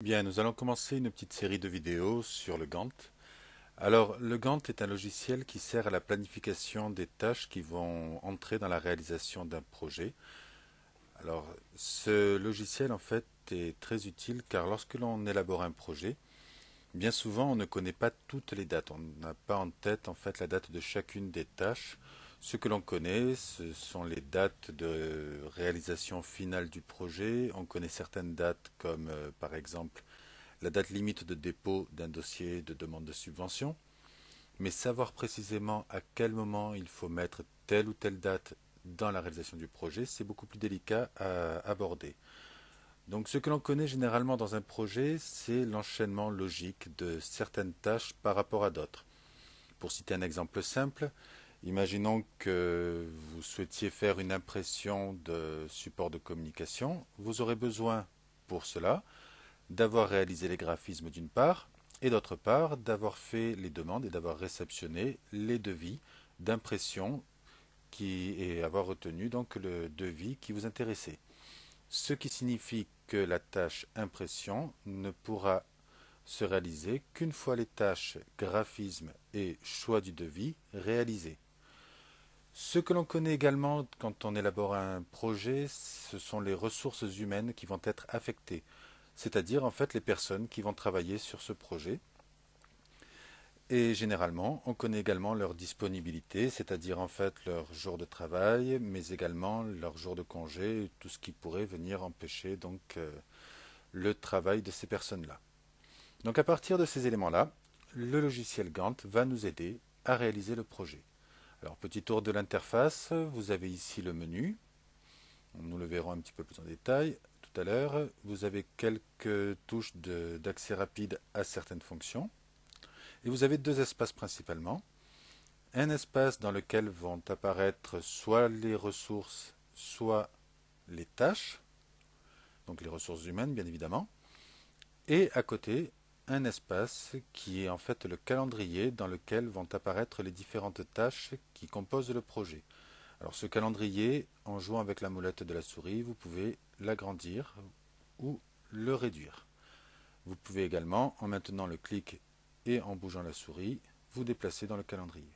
Bien, nous allons commencer une petite série de vidéos sur le Gantt. Alors, le Gantt est un logiciel qui sert à la planification des tâches qui vont entrer dans la réalisation d'un projet. Alors, ce logiciel, en fait, est très utile car lorsque l'on élabore un projet, bien souvent, on ne connaît pas toutes les dates. On n'a pas en tête, en fait, la date de chacune des tâches. Ce que l'on connaît, ce sont les dates de réalisation finale du projet. On connaît certaines dates comme, par exemple, la date limite de dépôt d'un dossier de demande de subvention, mais savoir précisément à quel moment il faut mettre telle ou telle date dans la réalisation du projet, c'est beaucoup plus délicat à aborder. Donc ce que l'on connaît généralement dans un projet, c'est l'enchaînement logique de certaines tâches par rapport à d'autres. Pour citer un exemple simple, imaginons que vous souhaitiez faire une impression de support de communication. Vous aurez besoin pour cela d'avoir réalisé les graphismes d'une part, et d'autre part d'avoir fait les demandes et d'avoir réceptionné les devis d'impression et avoir retenu donc le devis qui vous intéressait. Ce qui signifie que la tâche impression ne pourra se réaliser qu'une fois les tâches graphisme et choix du devis réalisées. Ce que l'on connaît également quand on élabore un projet, ce sont les ressources humaines qui vont être affectées, c'est-à-dire en fait les personnes qui vont travailler sur ce projet. Et généralement, on connaît également leur disponibilité, c'est-à-dire en fait leur jour de travail, mais également leur jour de congé, tout ce qui pourrait venir empêcher donc le travail de ces personnes-là. Donc à partir de ces éléments-là, le logiciel Gantt va nous aider à réaliser le projet. Alors petit tour de l'interface, vous avez ici le menu, nous le verrons un petit peu plus en détail tout à l'heure. Vous avez quelques touches d'accès rapide à certaines fonctions. Et vous avez deux espaces principalement. Un espace dans lequel vont apparaître soit les ressources, soit les tâches, donc les ressources humaines bien évidemment. Et à côté, un espace qui est en fait le calendrier dans lequel vont apparaître les différentes tâches qui composent le projet. Alors ce calendrier, en jouant avec la molette de la souris, vous pouvez l'agrandir ou le réduire. Vous pouvez également, en maintenant le clic et en bougeant la souris, vous déplacer dans le calendrier.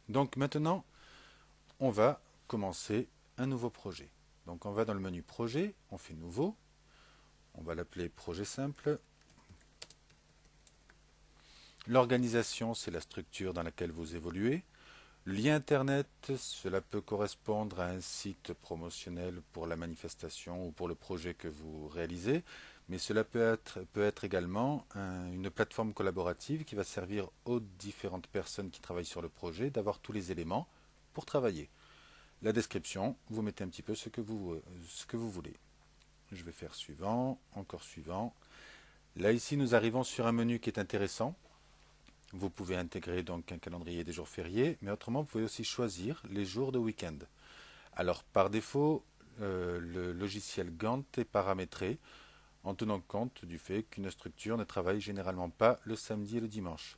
Donc maintenant, on va commencer un nouveau projet. Donc on va dans le menu projet, on fait nouveau, on va l'appeler projet simple. L'organisation, c'est la structure dans laquelle vous évoluez. Le lien internet, cela peut correspondre à un site promotionnel pour la manifestation ou pour le projet que vous réalisez, mais cela peut être également une plateforme collaborative qui va servir aux différentes personnes qui travaillent sur le projet d'avoir tous les éléments pour travailler. La description, vous mettez un petit peu ce que vous voulez. Je vais faire suivant, encore suivant. Là ici nous arrivons sur un menu qui est intéressant. Vous pouvez intégrer donc un calendrier des jours fériés, mais autrement vous pouvez aussi choisir les jours de week-end. Alors par défaut, le logiciel Gantt est paramétré en tenant compte du fait qu'une structure ne travaille généralement pas le samedi et le dimanche.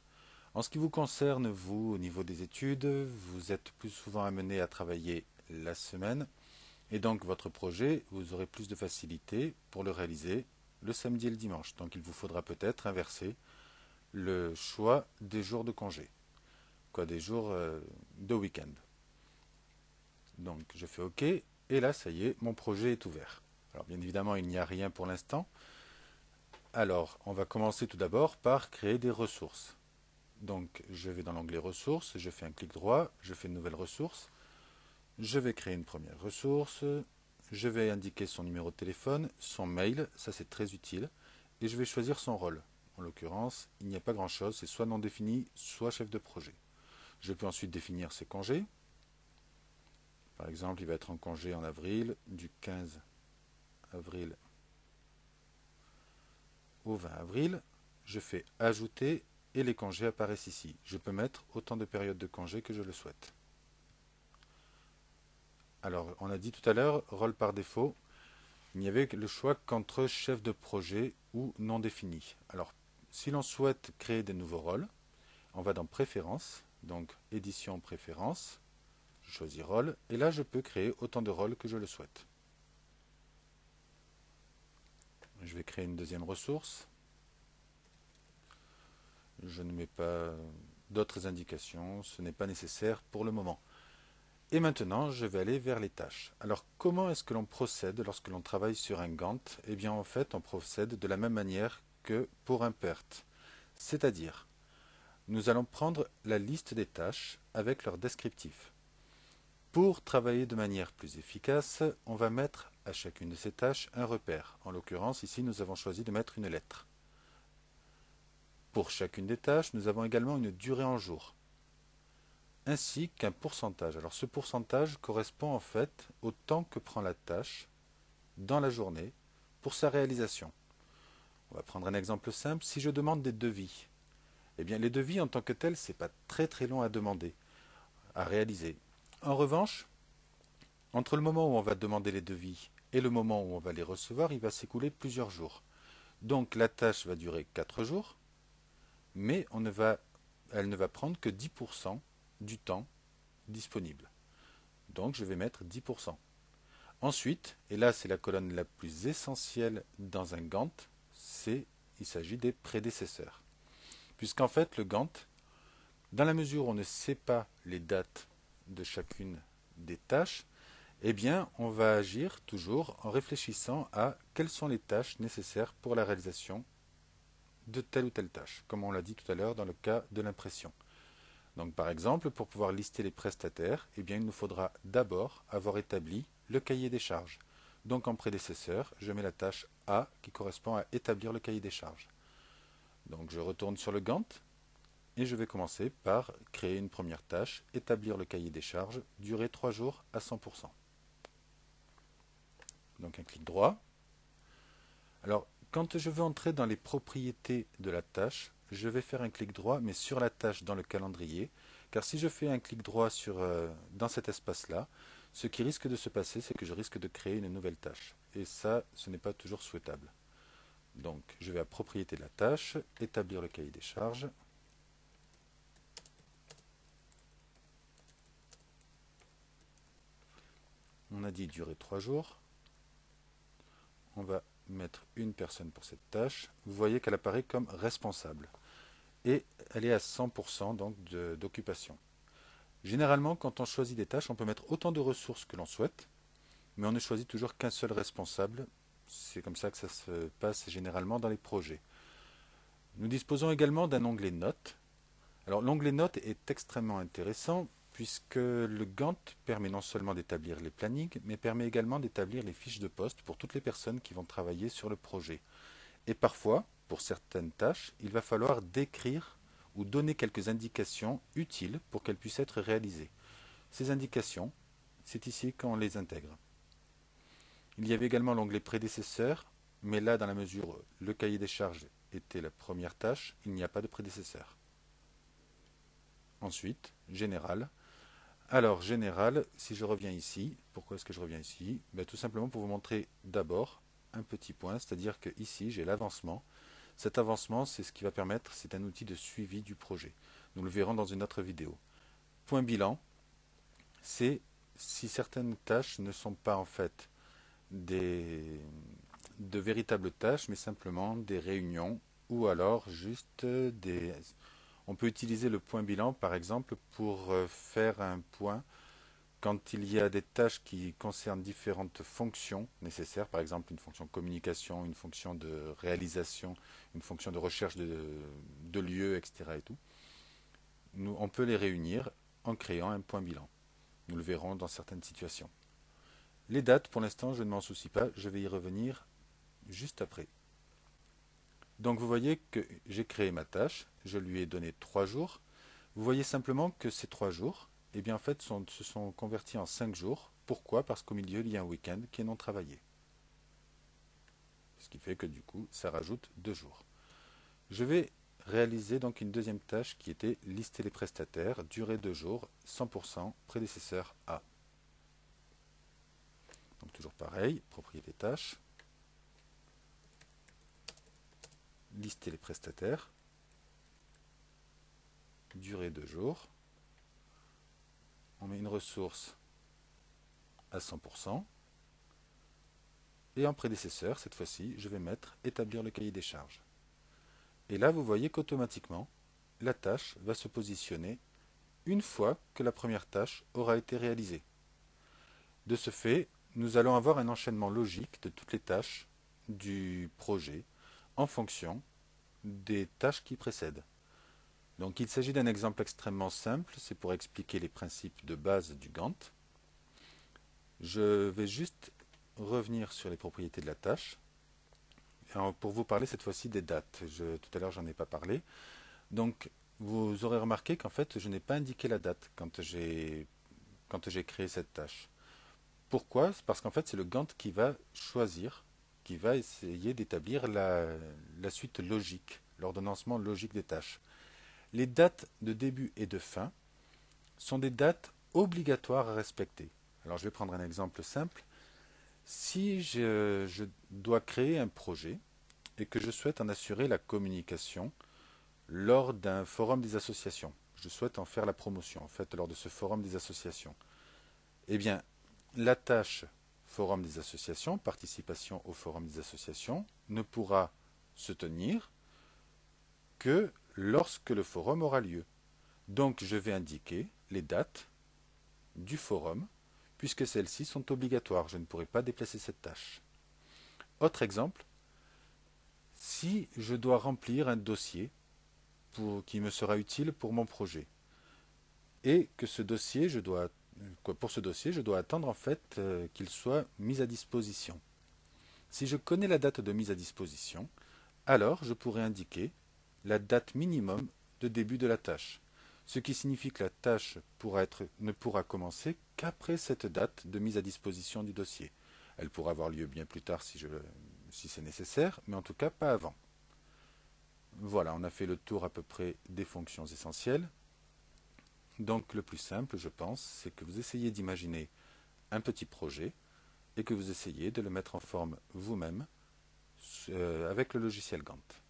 En ce qui vous concerne, vous, au niveau des études, vous êtes plus souvent amené à travailler la semaine, et donc votre projet, vous aurez plus de facilité pour le réaliser le samedi et le dimanche. Donc il vous faudra peut-être inverser le choix des jours de congé, quoi, des jours de week-end. Donc je fais OK, et là ça y est, mon projet est ouvert. Alors bien évidemment il n'y a rien pour l'instant. Alors on va commencer tout d'abord par créer des ressources. Donc je vais dans l'onglet ressources, je fais un clic droit, je fais une nouvelle ressource, je vais créer une première ressource, je vais indiquer son numéro de téléphone, son mail, ça c'est très utile, et je vais choisir son rôle. En l'occurrence, il n'y a pas grand-chose, c'est soit non défini, soit chef de projet. Je peux ensuite définir ses congés. Par exemple, il va être en congé en avril, du 15 avril au 20 avril. Je fais ajouter et les congés apparaissent ici. Je peux mettre autant de périodes de congé que je le souhaite. Alors, on a dit tout à l'heure, rôle par défaut, il n'y avait le choix qu'entre chef de projet ou non défini. Alors, si l'on souhaite créer des nouveaux rôles, on va dans Préférences, donc Édition Préférences, je choisis Rôle, et là je peux créer autant de rôles que je le souhaite. Je vais créer une deuxième ressource. Je ne mets pas d'autres indications, ce n'est pas nécessaire pour le moment. Et maintenant, je vais aller vers les tâches. Alors, comment est-ce que l'on procède lorsque l'on travaille sur un Gantt? Eh bien, en fait, on procède de la même manière que pour un PERT. C'est-à-dire, nous allons prendre la liste des tâches avec leur descriptif. Pour travailler de manière plus efficace, on va mettre à chacune de ces tâches un repère. En l'occurrence, ici, nous avons choisi de mettre une lettre. Pour chacune des tâches, nous avons également une durée en jours, ainsi qu'un pourcentage. Alors ce pourcentage correspond en fait au temps que prend la tâche dans la journée pour sa réalisation. On va prendre un exemple simple. Si je demande des devis, eh bien les devis en tant que tels, ce n'est pas très long à demander, à réaliser. En revanche, entre le moment où on va demander les devis et le moment où on va les recevoir, il va s'écouler plusieurs jours. Donc la tâche va durer 4 jours, mais elle ne va prendre que 10% du temps disponible. Donc je vais mettre 10%. Ensuite, et là c'est la colonne la plus essentielle dans un Gantt, il s'agit des prédécesseurs. Puisqu'en fait le Gantt, dans la mesure où on ne sait pas les dates de chacune des tâches, eh bien on va agir toujours en réfléchissant à quelles sont les tâches nécessaires pour la réalisation de telle ou telle tâche, comme on l'a dit tout à l'heure dans le cas de l'impression. Donc par exemple, pour pouvoir lister les prestataires, eh bien, il nous faudra d'abord avoir établi le cahier des charges. Donc en prédécesseur, je mets la tâche A qui correspond à établir le cahier des charges. Donc je retourne sur le Gantt et je vais commencer par créer une première tâche, établir le cahier des charges, durée 3 jours à 100%. Donc un clic droit. Alors quand je veux entrer dans les propriétés de la tâche, je vais faire un clic droit mais sur la tâche dans le calendrier, car si je fais un clic droit dans cet espace-là, ce qui risque de se passer, c'est que je risque de créer une nouvelle tâche. Et ça, ce n'est pas toujours souhaitable. Donc, je vais à propriété de la tâche, établir le cahier des charges. On a dit durée 3 jours. On va mettre une personne pour cette tâche. Vous voyez qu'elle apparaît comme responsable. Et elle est à 100% d'occupation. Généralement, quand on choisit des tâches, on peut mettre autant de ressources que l'on souhaite, mais on ne choisit toujours qu'un seul responsable. C'est comme ça que ça se passe généralement dans les projets. Nous disposons également d'un onglet Notes. Alors l'onglet Notes est extrêmement intéressant puisque le Gantt permet non seulement d'établir les plannings, mais permet également d'établir les fiches de poste pour toutes les personnes qui vont travailler sur le projet. Et parfois, pour certaines tâches, il va falloir décrire ou donner quelques indications utiles pour qu'elles puissent être réalisées. Ces indications, c'est ici qu'on les intègre. Il y avait également l'onglet prédécesseur, mais là, dans la mesure où le cahier des charges était la première tâche, il n'y a pas de prédécesseur. Ensuite, général. Alors, général, si je reviens ici, pourquoi est-ce que je reviens ici? Tout simplement pour vous montrer d'abord un petit point, c'est-à-dire que ici, j'ai l'avancement. Cet avancement, c'est ce qui va permettre, c'est un outil de suivi du projet. Nous le verrons dans une autre vidéo. Point bilan, c'est si certaines tâches ne sont pas en fait de véritables tâches, mais simplement des réunions ou alors juste des... On peut utiliser le point bilan, par exemple, pour faire un point quand il y a des tâches qui concernent différentes fonctions nécessaires, par exemple une fonction communication, une fonction de réalisation, une fonction de recherche de lieux, etc. Et tout. On peut les réunir en créant un point bilan. Nous le verrons dans certaines situations. Les dates, pour l'instant, je ne m'en soucie pas, je vais y revenir juste après. Donc vous voyez que j'ai créé ma tâche, je lui ai donné 3 jours. Vous voyez simplement que ces 3 jours, eh bien en fait, se sont convertis en 5 jours. Pourquoi? Parce qu'au milieu, il y a un week-end qui est non travaillé. Ce qui fait que du coup, ça rajoute 2 jours. Je vais réaliser donc une deuxième tâche qui était lister les prestataires, durée 2 jours, 100%, prédécesseur A. Donc toujours pareil, propriété tâche. Lister les prestataires, durée 2 jours. On met une ressource à 100%. et en prédécesseur, cette fois-ci, je vais mettre établir le cahier des charges. Et là, vous voyez qu'automatiquement, la tâche va se positionner une fois que la première tâche aura été réalisée. De ce fait, nous allons avoir un enchaînement logique de toutes les tâches du projet en fonction des tâches qui précèdent. Donc il s'agit d'un exemple extrêmement simple, c'est pour expliquer les principes de base du Gantt. Je vais juste revenir sur les propriétés de la tâche pour vous parler cette fois-ci des dates. Tout à l'heure, j'en ai pas parlé. Donc, vous aurez remarqué qu'en fait, je n'ai pas indiqué la date quand j'ai créé cette tâche. Pourquoi? C'est parce qu'en fait, c'est le Gantt qui va choisir, qui va essayer d'établir la suite logique, l'ordonnancement logique des tâches. Les dates de début et de fin sont des dates obligatoires à respecter. Alors, je vais prendre un exemple simple. Si je dois créer un projet et que je souhaite en assurer la communication lors d'un forum des associations, je souhaite en faire la promotion, en fait, lors de ce forum des associations, eh bien, la tâche forum des associations, participation au forum des associations, ne pourra se tenir que lorsque le forum aura lieu. Donc, je vais indiquer les dates du forum, puisque celles-ci sont obligatoires. Je ne pourrai pas déplacer cette tâche. Autre exemple, si je dois remplir un dossier qui me sera utile pour mon projet, et que pour ce dossier, je dois attendre en fait qu'il soit mis à disposition. Si je connais la date de mise à disposition, alors je pourrai indiquer la date minimum de début de la tâche, ce qui signifie que la tâche ne pourra commencer qu'après cette date de mise à disposition du dossier. Elle pourra avoir lieu bien plus tard si c'est nécessaire, mais en tout cas pas avant. Voilà, on a fait le tour à peu près des fonctions essentielles. Donc le plus simple, je pense, c'est que vous essayez d'imaginer un petit projet et que vous essayez de le mettre en forme vous-même avec le logiciel Gantt.